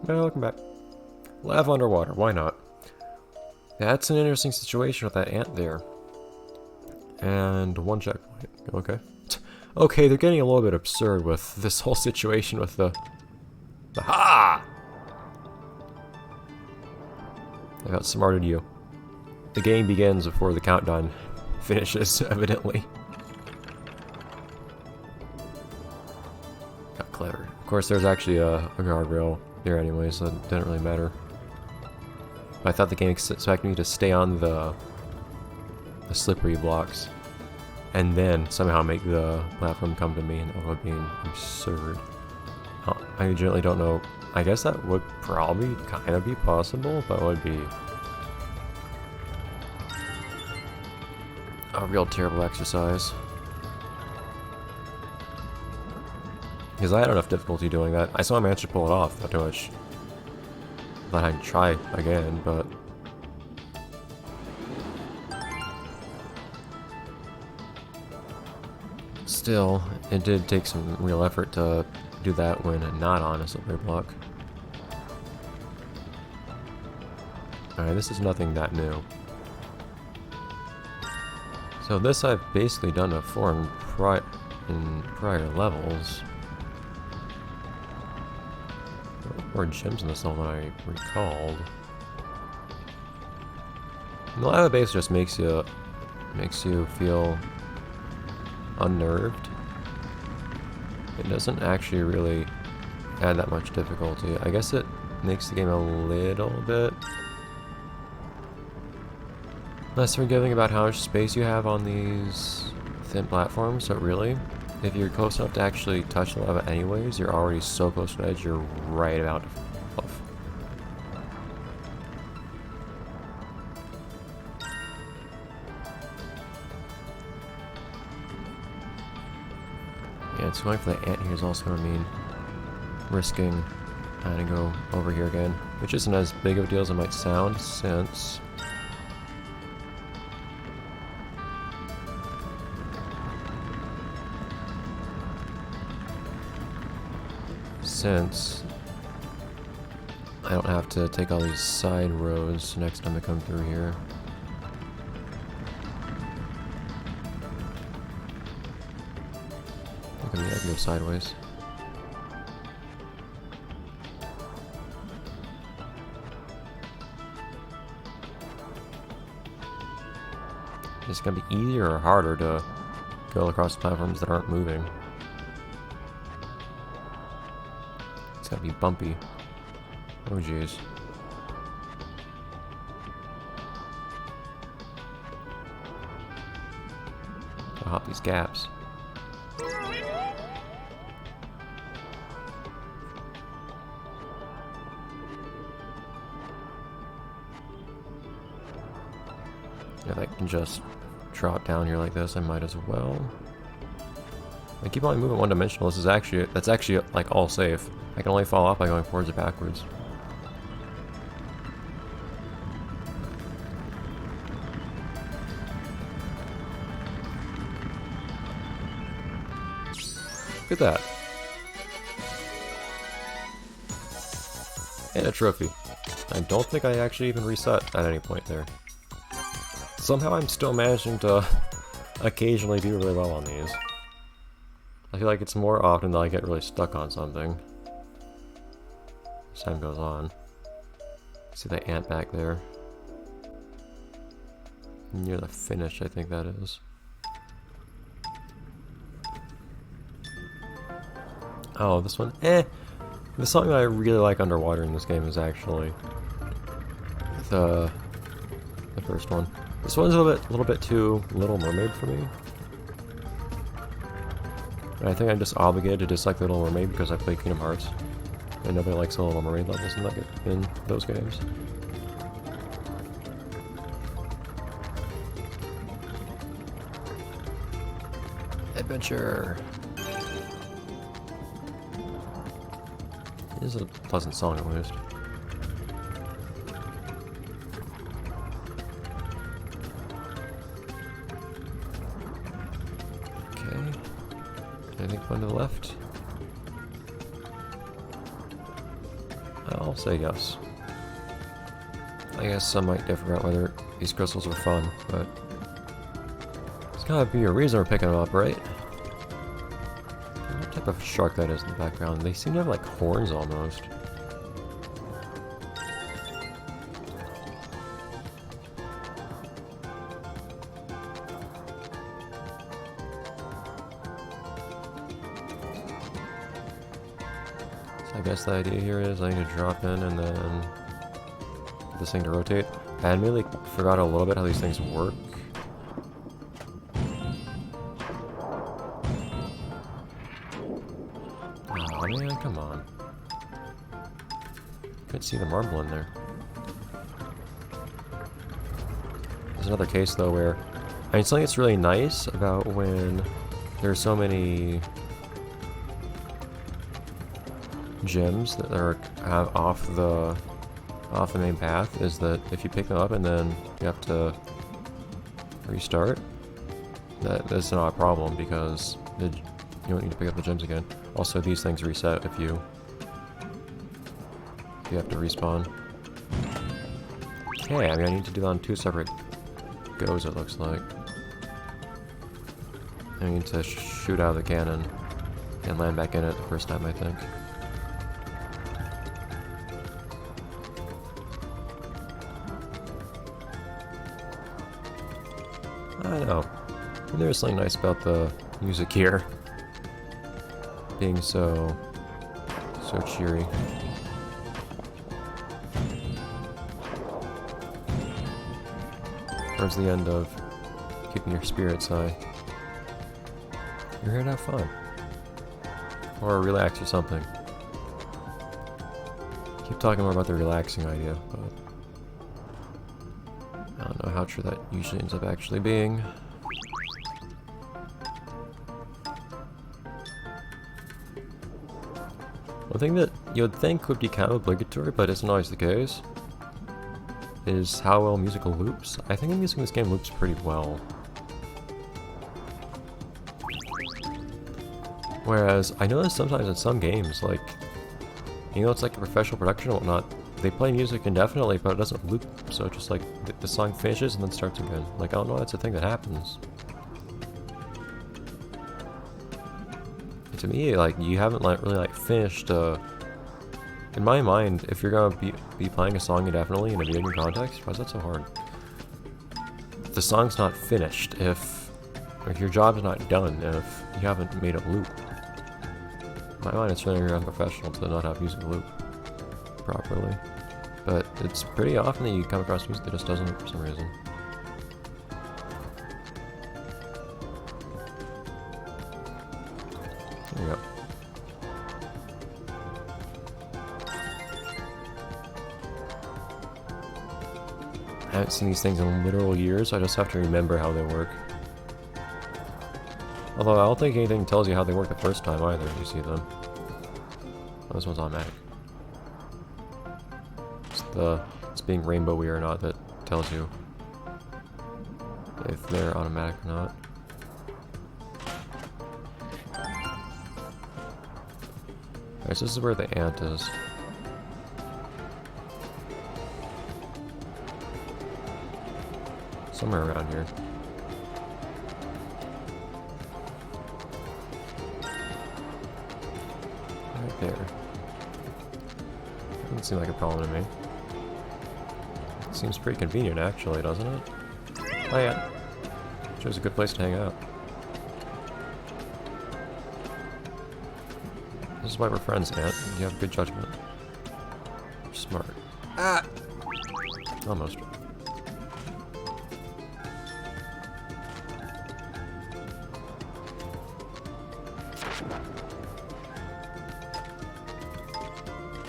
Welcome back. Lava underwater, why not? That's an interesting situation with that ant there. And one checkpoint. Okay. Okay, they're getting a little bit absurd with this whole situation with the... Ha! I outsmarted you. The game begins before the countdown finishes, evidently. Got clever. Of course, there's actually a guardrail there anyway, so it didn't really matter. But I thought the game expected me to stay on the slippery blocks and then somehow make the platform come to me, and that would be absurd. I legitimately don't know. I guess that would probably kind of be possible, but it would be a real terrible exercise. Because I had enough difficulty doing that. I saw I managed to pull it off, not too much. Thought I'd try again, but... Still, it did take some real effort to do that when not on a slippery block. Alright, this is nothing that new. So this I've basically done before in prior levels. More gems in this level than I recalled. The lava base just makes you feel unnerved. It doesn't actually really add that much difficulty. I guess it makes the game a little bit less forgiving about how much space you have on these thin platforms, but really, if you're close enough to actually touch the lava anyways, you're already so close to the edge, you're right about to fall off. Yeah, it's going for the ant here is also going to mean risking having to go over here again, which isn't as big of a deal as it might sound, since I don't have to take all these side roads next time I come through here. I can go sideways. Is it gonna be easier or harder to go across platforms that aren't moving? It's gotta be bumpy. Oh jeez. Gotta hop these gaps. If I can just drop down here like this, I might as well. I keep on moving one-dimensional. That's actually like all safe. I can only fall off by going forwards or backwards. Look at that. And a trophy. I don't think I actually even reset at any point there. Somehow I'm still managing to occasionally do really well on these. I feel like it's more often that I get really stuck on something as time goes on. See that ant back there? Near the finish, I think that is. Oh, this one? The song that I really like underwater in this game is actually the first one. This one's a little bit too Little Mermaid for me. And I think I'm just obligated to dislike Little Mermaid because I play Kingdom Hearts. And nobody likes the Little Mermaid levels in those games. Adventure! It is a pleasant song at least. Okay. Anything fun to the left? I'll say yes. I guess some might differ about whether these crystals are fun, but there's gotta be a reason we're picking them up, right? What type of shark that is in the background? They seem to have like horns almost. So I guess the idea here is I need to drop in and then get this thing to rotate. I admittedly forgot a little bit how these things work. Oh man, come on. Couldn't see the marble in there. There's another case though where, I mean, something that's really nice about when there's so many gems that are off the main path is that if you pick them up and then you have to restart, that's not a problem because you don't need to pick up the gems again. Also, these things reset if you have to respawn. Okay, I mean I need to do that on 2 separate goes, it looks like. I need to shoot out of the cannon and land back in it the first time, I think. I know. There's something nice about the music here being so cheery. Towards the end of keeping your spirits high. You're here to have fun. Or relax or something. Keep talking more about the relaxing idea, but I don't know how true that usually ends up actually being. One thing that you would think would be kind of obligatory, but isn't always the case, is how well musical loops. I think the music in this game loops pretty well. Whereas, I notice sometimes in some games, like, you know, it's like a professional production and whatnot, they play music indefinitely, but it doesn't loop, so just like, the song finishes and then starts again. Like, I don't know, that's a thing that happens. And to me, like, you haven't really finished, in my mind, if you're gonna be playing a song indefinitely in a video game context, why is that so hard? If the song's not finished, if your job's not done, if you haven't made it loop. In my mind, it's really unprofessional to not have music loop properly. But it's pretty often that you come across music that just doesn't for some reason. There you go. I haven't seen these things in literal years, so I just have to remember how they work. Although I don't think anything tells you how they work the first time either, if you see them. Oh, this one's automatic. It's being rainbowy or not that tells you if they're automatic or not. Alright, so this is where the ant is. Somewhere around here. Right there. Doesn't seem like a problem to me. Seems pretty convenient actually, doesn't it? Oh yeah. Sure is a good place to hang out. This is why we're friends, Ant. You have good judgment. You're smart. Ah! Almost.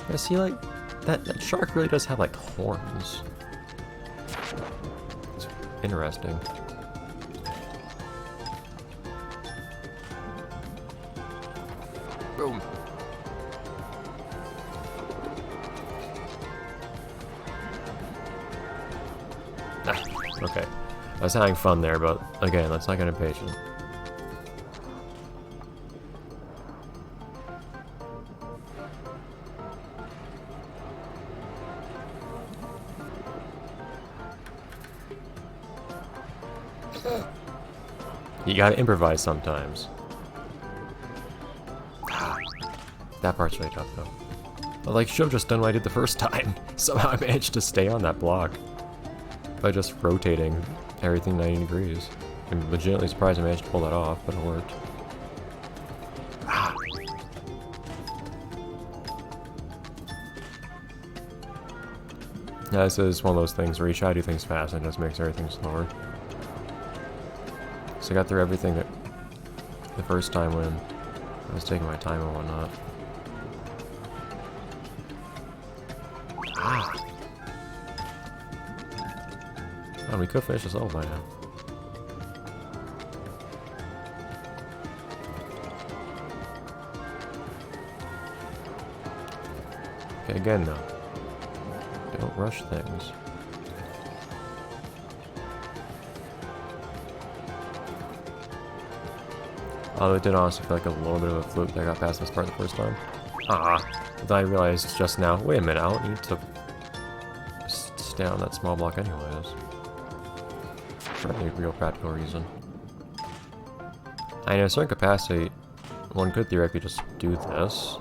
Yeah, see, like, that shark really does have, like, horns. It's interesting. Boom. Ah, okay. I was having fun there, but, again, let's not get impatient. You gotta improvise sometimes. That part's really tough though. But like, should've just done what I did the first time. Somehow I managed to stay on that block by just rotating everything 90 degrees. I'm legitimately surprised I managed to pull that off, but it worked. Yeah, this is one of those things where you try to do things fast and it just makes everything slower. So I got through everything that the first time when I was taking my time and whatnot. Oh, we could finish this level by now. Okay, again though. Don't rush things. Although it did honestly feel like a little bit of a fluke that I got past this part the first time. But then I realized just now, wait a minute, I don't need to stay on that small block anyways. For any real practical reason. I know, a certain capacity, one could theoretically just do this.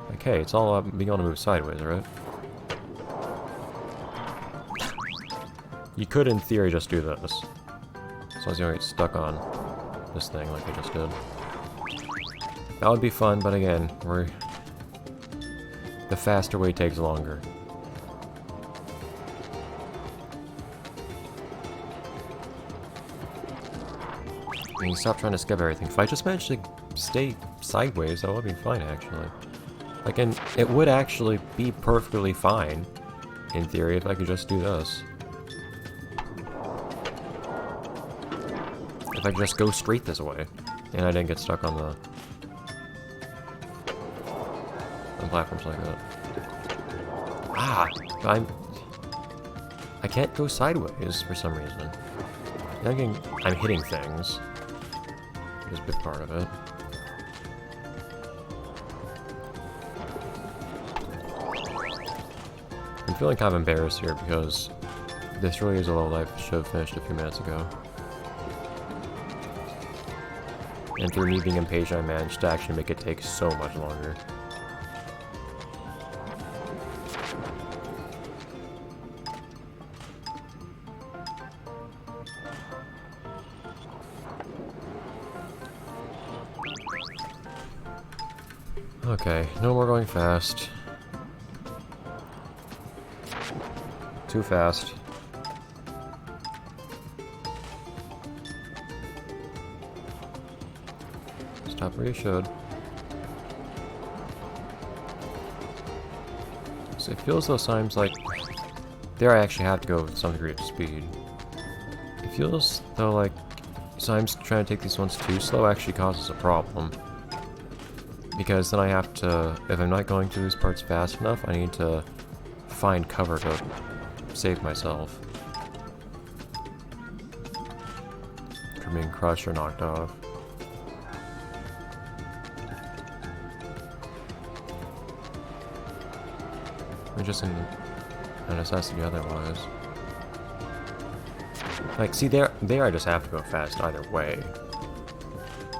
Like, hey, it's all about being able to move sideways, right? You could, in theory, just do this. As long as you don't get stuck on this thing like I just did. That would be fun, but again, the faster way takes longer. And you stop trying to skip everything. If I just managed to stay sideways, that would be fine, actually. Like, and it would actually be perfectly fine, in theory, if I could just do this. If I could just go straight this way, and I didn't get stuck on the platforms like that. I can't go sideways for some reason. I'm hitting things. Is a big part of it. I'm feeling kind of embarrassed here because this really is a level I should have finished a few minutes ago. And through me being impatient, I managed to actually make it take so much longer. Okay, no more going fast. Too fast. Stop where you should. So it feels though sometimes like there I actually have to go with some degree of speed. It feels though like sometimes trying to take these ones too slow actually causes a problem. Because then I have to, if I'm not going through these parts fast enough, I need to find cover to save myself from being crushed or knocked off. We're just in a necessity otherwise. Like, see, there I just have to go fast either way.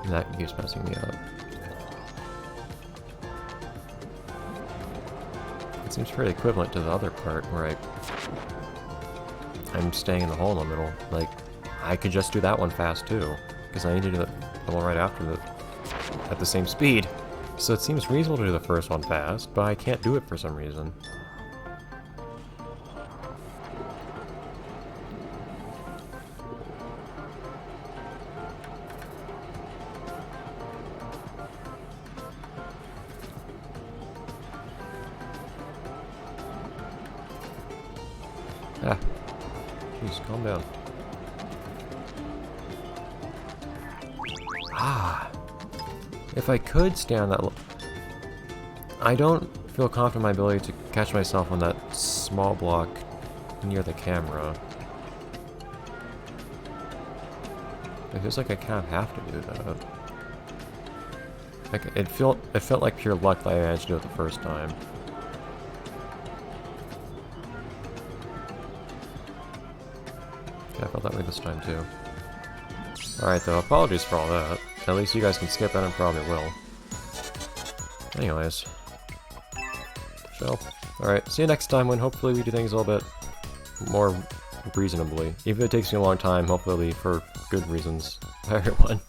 And that keeps messing me up. It seems pretty equivalent to the other part where I'm staying in the hole in the middle. Like, I could just do that one fast too, because I need to do the one right after at the same speed. So it seems reasonable to do the first one fast, but I can't do it for some reason. Ah. Jeez, calm down. If I could stay on that... I don't feel confident in my ability to catch myself on that small block near the camera. It feels like I kind of have to do that. Like, it felt like pure luck that I managed to do it the first time. Yeah, I felt that way this time too. Alright though, apologies for all that. At least you guys can skip it and probably will. Anyways. So, alright, see you next time when hopefully we do things a little bit more reasonably. Even if it takes me a long time, hopefully for good reasons. Bye everyone.